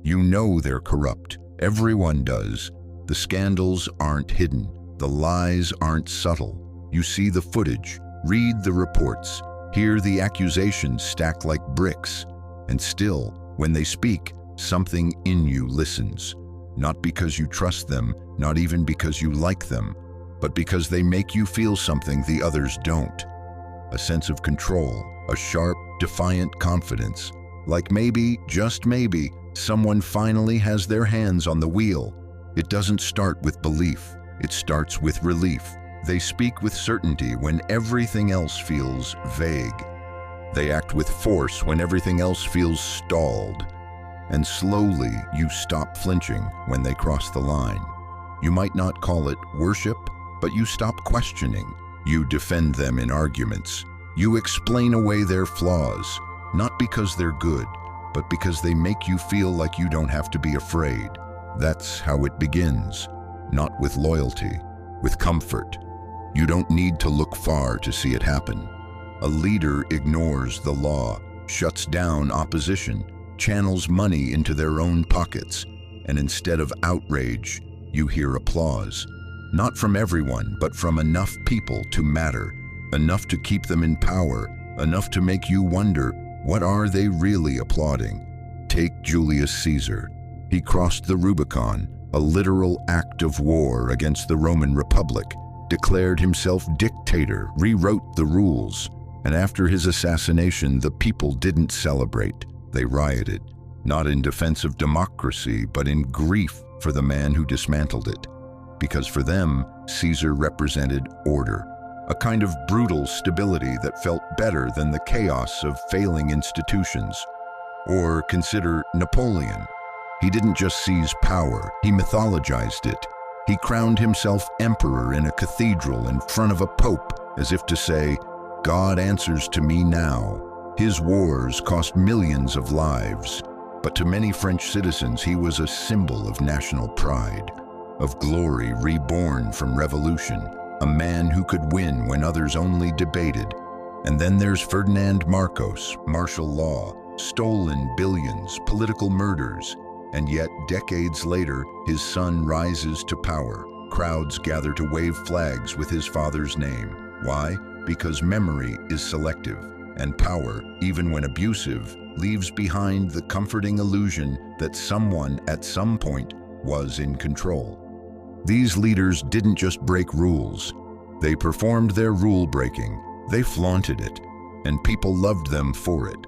You know they're corrupt. Everyone does. The scandals aren't hidden. The lies aren't subtle. You see the footage, read the reports, hear the accusations stacked like bricks. And still, when they speak, something in you listens. Not because you trust them, not even because you like them, but because they make you feel something the others don't. A sense of control, a sharp, defiant confidence. Like maybe, just maybe, someone finally has their hands on the wheel. It doesn't start with belief, it starts with relief. They speak with certainty when everything else feels vague. They act with force when everything else feels stalled. And slowly, you stop flinching when they cross the line. You might not call it worship, but you stop questioning. You defend them in arguments. You explain away their flaws, not because they're good, but because they make you feel like you don't have to be afraid. That's how it begins, not with loyalty, with comfort. You don't need to look far to see it happen. A leader ignores the law, shuts down opposition, channels money into their own pockets, and instead of outrage, you hear applause. Not from everyone, but from enough people to matter, enough to keep them in power, enough to make you wonder, what are they really applauding? Take Julius Caesar. He crossed the Rubicon, a literal act of war against the Roman Republic, declared himself dictator, rewrote the rules, and after his assassination, the people didn't celebrate. They rioted, not in defense of democracy, but in grief for the man who dismantled it. Because for them, Caesar represented order, a kind of brutal stability that felt better than the chaos of failing institutions. Or consider Napoleon. He didn't just seize power, he mythologized it. He crowned himself emperor in a cathedral in front of a pope, as if to say, God answers to me now. His wars cost millions of lives, but to many French citizens he was a symbol of national pride, of glory reborn from revolution, a man who could win when others only debated. And then there's Ferdinand Marcos, martial law, stolen billions, political murders, and yet decades later, his son rises to power. Crowds gather to wave flags with his father's name. Why? Because memory is selective, and power, even when abusive, leaves behind the comforting illusion that someone at some point was in control. These leaders didn't just break rules. They performed their rule breaking. They flaunted it, and people loved them for it.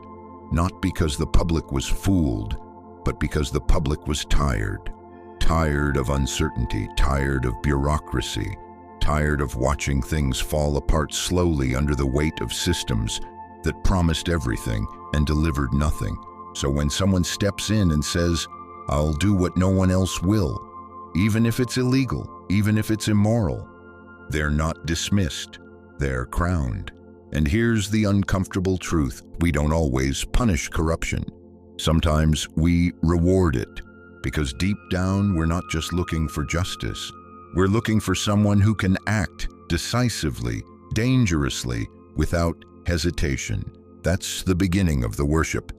Not because the public was fooled, but because the public was tired. Tired of uncertainty, tired of bureaucracy, tired of watching things fall apart slowly under the weight of systems that promised everything and delivered nothing. So when someone steps in and says, I'll do what no one else will, even if it's illegal, even if it's immoral, they're not dismissed, they're crowned. And here's the uncomfortable truth: we don't always punish corruption. Sometimes we reward it, because deep down we're not just looking for justice. We're looking for someone who can act decisively, dangerously, without hesitation. That's the beginning of the worship.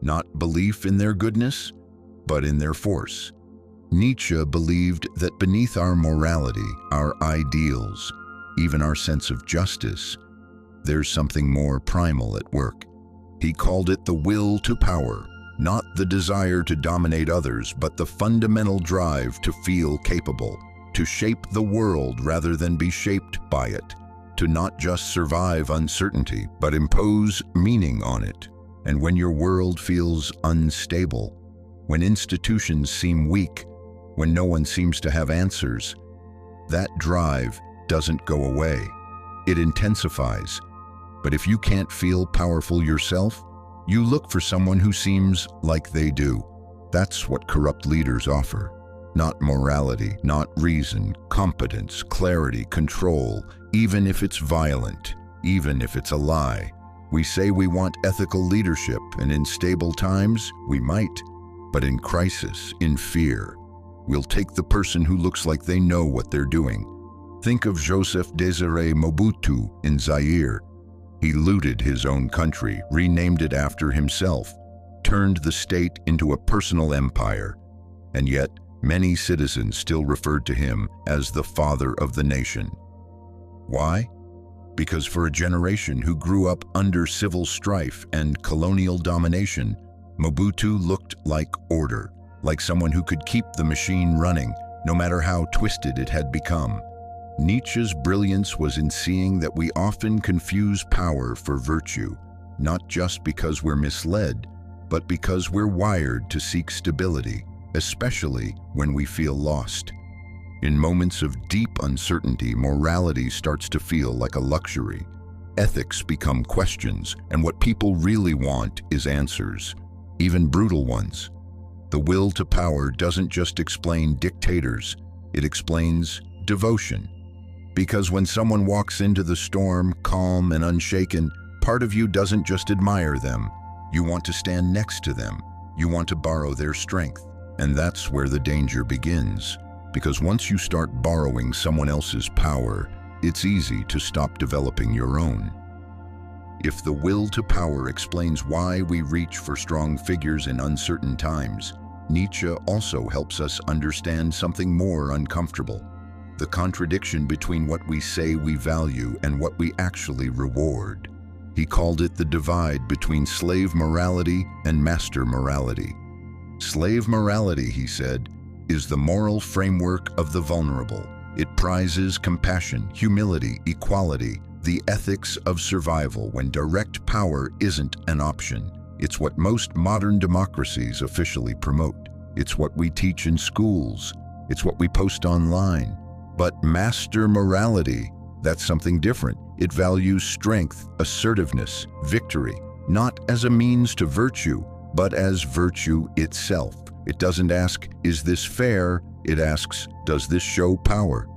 Not belief in their goodness, but in their force. Nietzsche believed that beneath our morality, our ideals, even our sense of justice, there's something more primal at work. He called it the will to power, not the desire to dominate others, but the fundamental drive to feel capable, to shape the world rather than be shaped by it, to not just survive uncertainty, but impose meaning on it. And when your world feels unstable, when institutions seem weak, when no one seems to have answers, that drive doesn't go away. It intensifies. But if you can't feel powerful yourself, you look for someone who seems like they do. That's what corrupt leaders offer. Not morality, not reason, competence, clarity, control, even if it's violent, even if it's a lie. We say we want ethical leadership, and in stable times, we might. But in crisis, in fear, we'll take the person who looks like they know what they're doing. Think of Joseph Désiré Mobutu in Zaire. He looted his own country, renamed it after himself, turned the state into a personal empire, and yet many citizens still referred to him as the father of the nation. Why? Because for a generation who grew up under civil strife and colonial domination, Mobutu looked like order, like someone who could keep the machine running, no matter how twisted it had become. Nietzsche's brilliance was in seeing that we often confuse power for virtue, not just because we're misled, but because we're wired to seek stability, especially when we feel lost. In moments of deep uncertainty, morality starts to feel like a luxury. Ethics become questions, and what people really want is answers, even brutal ones. The will to power doesn't just explain dictators, it explains devotion. Because when someone walks into the storm, calm and unshaken, part of you doesn't just admire them. You want to stand next to them. You want to borrow their strength. And that's where the danger begins. Because once you start borrowing someone else's power, it's easy to stop developing your own. If the will to power explains why we reach for strong figures in uncertain times, Nietzsche also helps us understand something more uncomfortable: the contradiction between what we say we value and what we actually reward. He called it the divide between slave morality and master morality. Slave morality, he said, is the moral framework of the vulnerable. It prizes compassion, humility, equality, the ethics of survival when direct power isn't an option. It's what most modern democracies officially promote. It's what we teach in schools. It's what we post online. But master morality, that's something different. It values strength, assertiveness, victory, not as a means to virtue, but as virtue itself. It doesn't ask, is this fair? It asks, does this show power?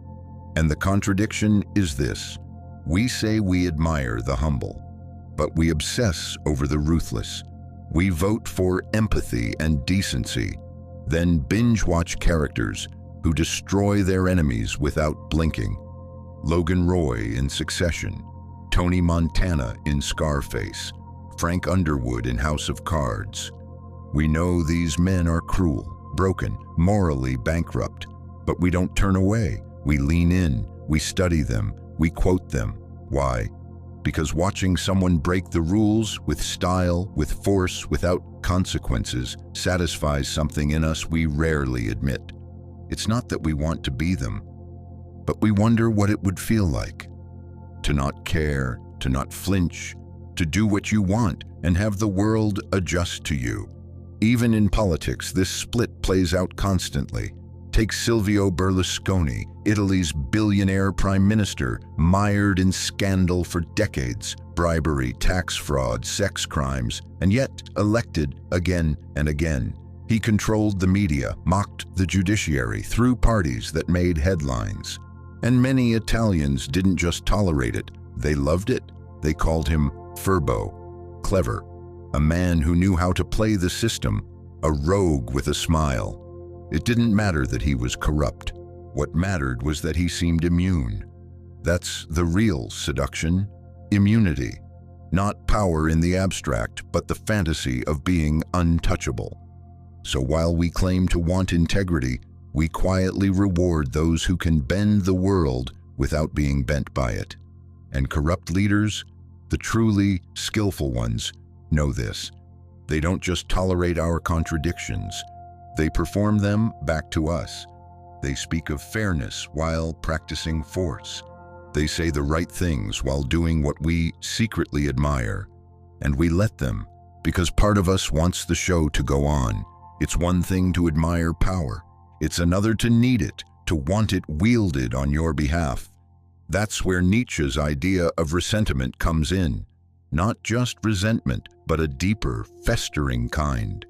And the contradiction is this: we say we admire the humble, but we obsess over the ruthless. We vote for empathy and decency, then binge-watch characters who destroy their enemies without blinking. Logan Roy in Succession, Tony Montana in Scarface, Frank Underwood in House of Cards. We know these men are cruel, broken, morally bankrupt, but we don't turn away. We lean in, we study them, we quote them. Why? Because watching someone break the rules with style, with force, without consequences, satisfies something in us we rarely admit. It's not that we want to be them, but we wonder what it would feel like to not care, to not flinch, to do what you want and have the world adjust to you. Even in politics, this split plays out constantly. Take Silvio Berlusconi, Italy's billionaire prime minister, mired in scandal for decades, bribery, tax fraud, sex crimes, and yet elected again and again. He controlled the media, mocked the judiciary, threw parties that made headlines. And many Italians didn't just tolerate it, they loved it. They called him furbo, clever, a man who knew how to play the system, a rogue with a smile. It didn't matter that he was corrupt. What mattered was that he seemed immune. That's the real seduction, immunity. Not power in the abstract, but the fantasy of being untouchable. So while we claim to want integrity, we quietly reward those who can bend the world without being bent by it. And corrupt leaders, the truly skillful ones, know this. They don't just tolerate our contradictions. They perform them back to us. They speak of fairness while practicing force. They say the right things while doing what we secretly admire. And we let them, because part of us wants the show to go on. It's one thing to admire power. It's another to need it, to want it wielded on your behalf. That's where Nietzsche's idea of ressentiment comes in. Not just resentment, but a deeper, festering kind.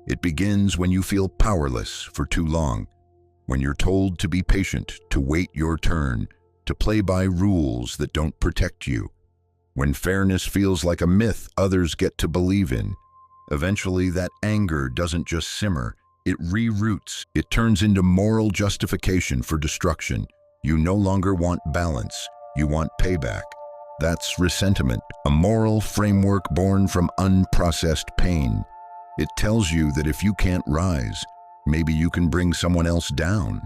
It begins when you feel powerless for too long, when you're told to be patient, to wait your turn, to play by rules that don't protect you, when fairness feels like a myth others get to believe in. Eventually, that anger doesn't just simmer, it reroots. It turns into moral justification for destruction. You no longer want balance, you want payback. That's ressentiment, a moral framework born from unprocessed pain. It tells you that if you can't rise, maybe you can bring someone else down.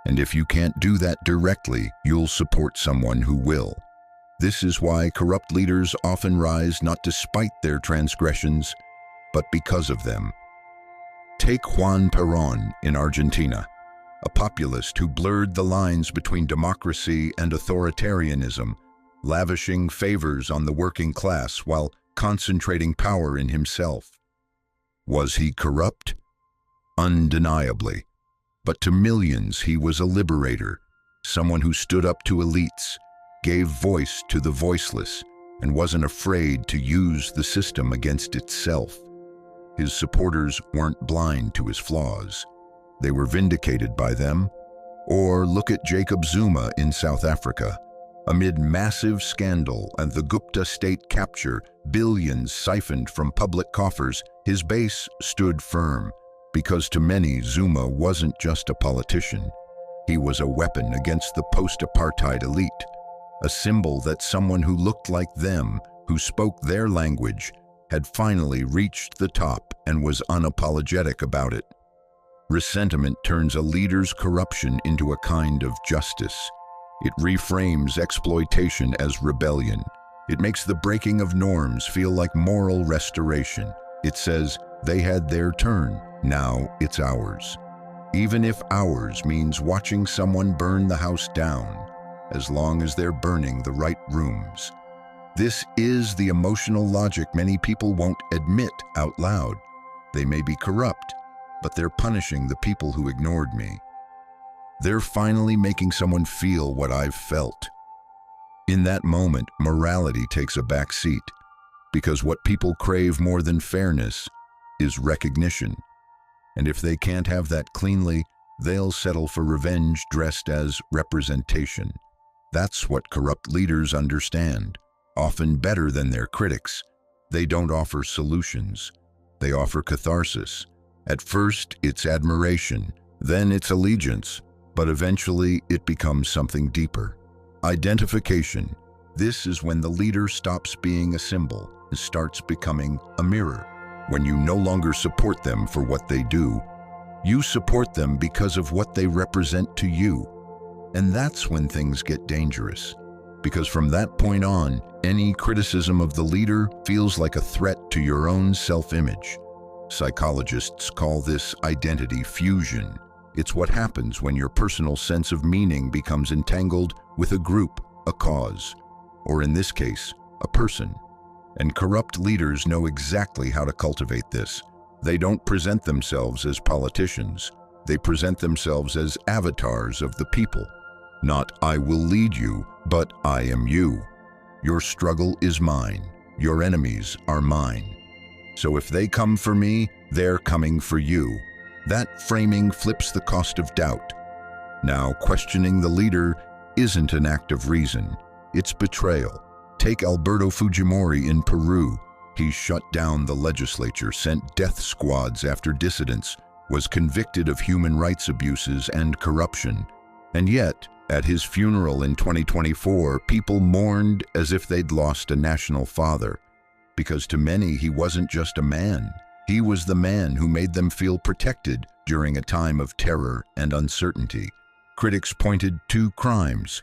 And if you can't do that directly, you'll support someone who will. This is why corrupt leaders often rise not despite their transgressions, but because of them. Take Juan Perón in Argentina, a populist who blurred the lines between democracy and authoritarianism, lavishing favors on the working class while concentrating power in himself. Was he corrupt? Undeniably. But to millions, he was a liberator, someone who stood up to elites, gave voice to the voiceless, and wasn't afraid to use the system against itself. His supporters weren't blind to his flaws. They were vindicated by them. Or look at Jacob Zuma in South Africa. Amid massive scandal and the Gupta state capture, billions siphoned from public coffers, his base stood firm, because to many, Zuma wasn't just a politician. He was a weapon against the post-apartheid elite, a symbol that someone who looked like them, who spoke their language, had finally reached the top and was unapologetic about it. Ressentiment turns a leader's corruption into a kind of justice. It reframes exploitation as rebellion. It makes the breaking of norms feel like moral restoration. It says, they had their turn, now it's ours. Even if ours means watching someone burn the house down, as long as they're burning the right rooms. This is the emotional logic many people won't admit out loud. They may be corrupt, but they're punishing the people who ignored me. They're finally making someone feel what I've felt. In that moment, morality takes a back seat, because what people crave more than fairness is recognition. And if they can't have that cleanly, they'll settle for revenge dressed as representation. That's what corrupt leaders understand, often better than their critics. They don't offer solutions. They offer catharsis. At first, it's admiration, then it's allegiance, but eventually it becomes something deeper. Identification. This is when the leader stops being a symbol and starts becoming a mirror. When you no longer support them for what they do, you support them because of what they represent to you. And that's when things get dangerous, because from that point on, any criticism of the leader feels like a threat to your own self-image. Psychologists call this identity fusion. It's what happens when your personal sense of meaning becomes entangled with a group, a cause, or in this case, a person. And corrupt leaders know exactly how to cultivate this. They don't present themselves as politicians. They present themselves as avatars of the people. Not I will lead you, but I am you. Your struggle is mine. Your enemies are mine. So if they come for me, they're coming for you. That framing flips the cost of doubt. Now, questioning the leader isn't an act of reason. It's betrayal. Take Alberto Fujimori in Peru. He shut down the legislature, sent death squads after dissidents, was convicted of human rights abuses and corruption. And yet, at his funeral in 2024, people mourned as if they'd lost a national father. Because to many, he wasn't just a man. He was the man who made them feel protected during a time of terror and uncertainty. Critics pointed to crimes.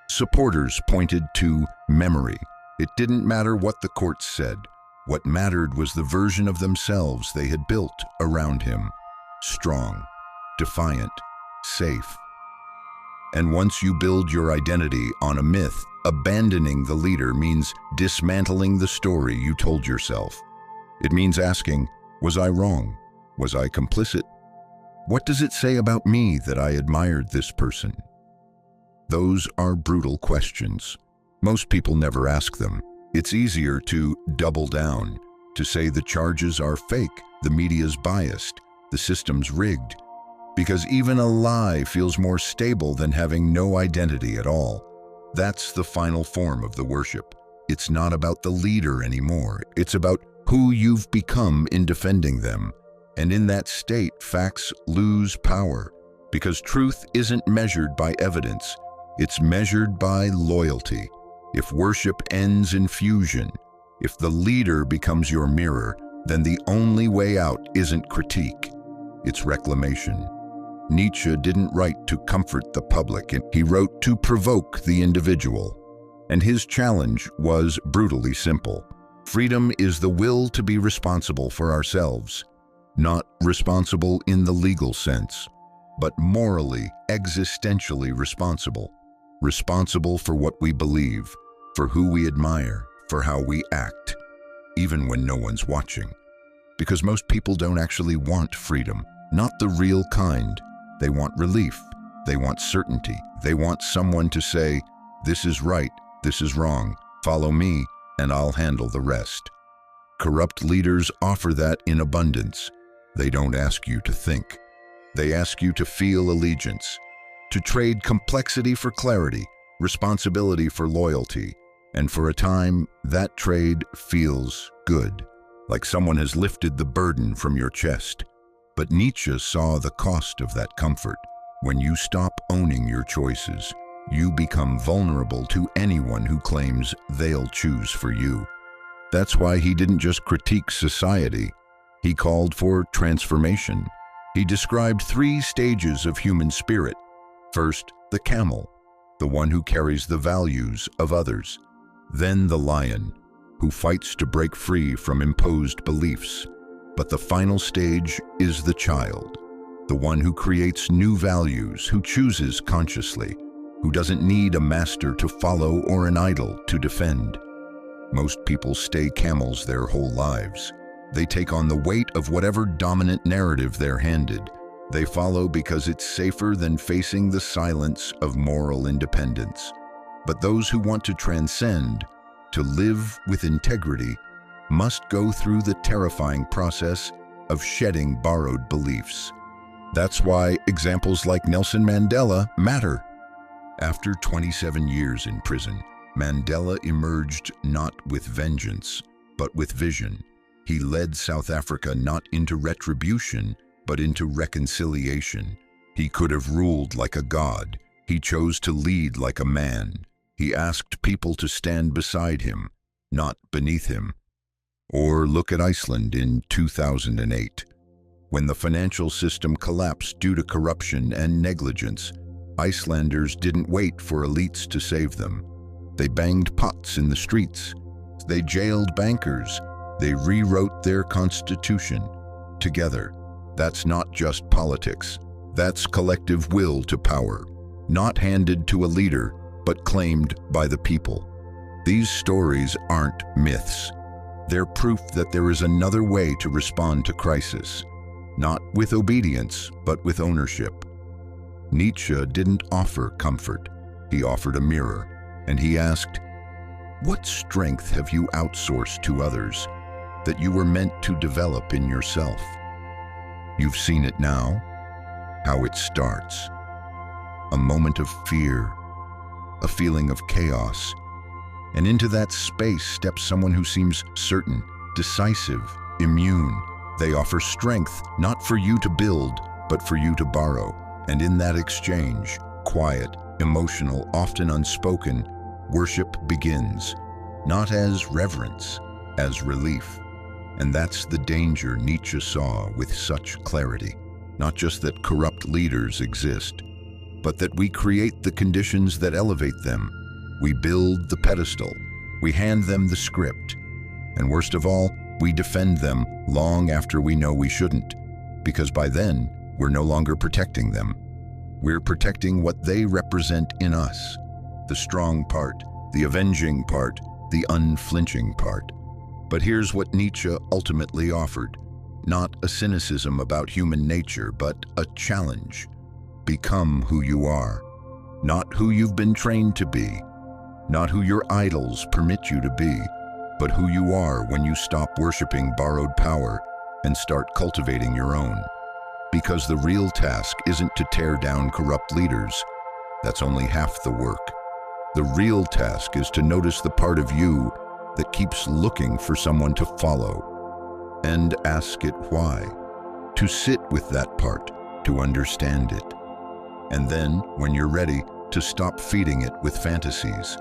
Supporters pointed to memory. It didn't matter what the courts said. What mattered was the version of themselves they had built around him. Strong, defiant, safe. And once you build your identity on a myth, abandoning the leader means dismantling the story you told yourself. It means asking, was I wrong? Was I complicit? What does it say about me that I admired this person? Those are brutal questions. Most people never ask them. It's easier to double down, to say the charges are fake, the media's biased, the system's rigged, because even a lie feels more stable than having no identity at all. That's the final form of the worship. It's not about the leader anymore. It's about who you've become in defending them. And in that state, facts lose power, because truth isn't measured by evidence. It's measured by loyalty. If worship ends in fusion, if the leader becomes your mirror, then the only way out isn't critique, it's reclamation. Nietzsche didn't write to comfort the public, he wrote to provoke the individual. And his challenge was brutally simple. Freedom is the will to be responsible for ourselves, not responsible in the legal sense, but morally, existentially responsible. Responsible for what we believe, for who we admire, for how we act, even when no one's watching. Because most people don't actually want freedom, not the real kind. They want relief, they want certainty, they want someone to say, this is right, this is wrong, follow me, and I'll handle the rest. Corrupt leaders offer that in abundance. They don't ask you to think. They ask you to feel allegiance, to trade complexity for clarity, responsibility for loyalty, and for a time, that trade feels good, like someone has lifted the burden from your chest. But Nietzsche saw the cost of that comfort. When you stop owning your choices, you become vulnerable to anyone who claims they'll choose for you. That's why he didn't just critique society. He called for transformation. He described 3 stages of human spirit. First, the camel, the one who carries the values of others. Then the lion, who fights to break free from imposed beliefs. But the final stage is the child, the one who creates new values, who chooses consciously, who doesn't need a master to follow or an idol to defend. Most people stay camels their whole lives. They take on the weight of whatever dominant narrative they're handed. They follow because it's safer than facing the silence of moral independence. But those who want to transcend, to live with integrity, must go through the terrifying process of shedding borrowed beliefs. That's why examples like Nelson Mandela matter. After 27 years in prison, Mandela emerged not with vengeance, but with vision. He led South Africa not into retribution, but into reconciliation. He could have ruled like a god. He chose to lead like a man. He asked people to stand beside him, not beneath him. Or look at Iceland in 2008. When the financial system collapsed due to corruption and negligence, Icelanders didn't wait for elites to save them. They banged pots in the streets. They jailed bankers. They rewrote their constitution. Together. That's not just politics. That's collective will to power, not handed to a leader, but claimed by the people. These stories aren't myths. They're proof that there is another way to respond to crisis, not with obedience, but with ownership. Nietzsche didn't offer comfort. He offered a mirror, and he asked, what strength have you outsourced to others that you were meant to develop in yourself? You've seen it now, how it starts. A moment of fear, a feeling of chaos, and into that space steps someone who seems certain, decisive, immune. They offer strength, not for you to build, but for you to borrow. And in that exchange, quiet, emotional, often unspoken, worship begins, not as reverence, as relief. And that's the danger Nietzsche saw with such clarity. Not just that corrupt leaders exist, but that we create the conditions that elevate them. We build the pedestal, we hand them the script, and worst of all, we defend them long after we know we shouldn't, because by then, we're no longer protecting them. We're protecting what they represent in us, the strong part, the avenging part, the unflinching part. But here's what Nietzsche ultimately offered, not a cynicism about human nature, but a challenge. Become who you are, not who you've been trained to be, not who your idols permit you to be, but who you are when you stop worshiping borrowed power and start cultivating your own. Because the real task isn't to tear down corrupt leaders. That's only half the work. The real task is to notice the part of you that keeps looking for someone to follow, and ask it why. To sit with that part, to understand it. And then, when you're ready, to stop feeding it with fantasies.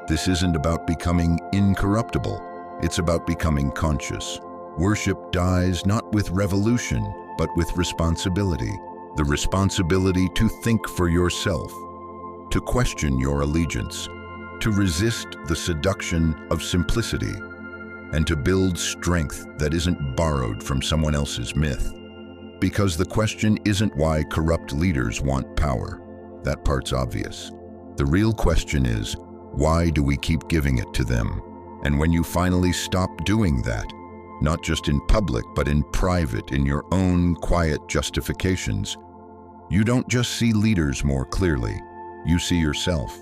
This isn't about becoming incorruptible. It's about becoming conscious, Worship dies not with revolution, but with responsibility. The responsibility to think for yourself, to question your allegiance, to resist the seduction of simplicity, and to build strength that isn't borrowed from someone else's myth. Because the question isn't why corrupt leaders want power. That part's obvious. The real question is, why do we keep giving it to them? And when you finally stop doing that, not just in public, but in private, in your own quiet justifications, you don't just see leaders more clearly, you see yourself.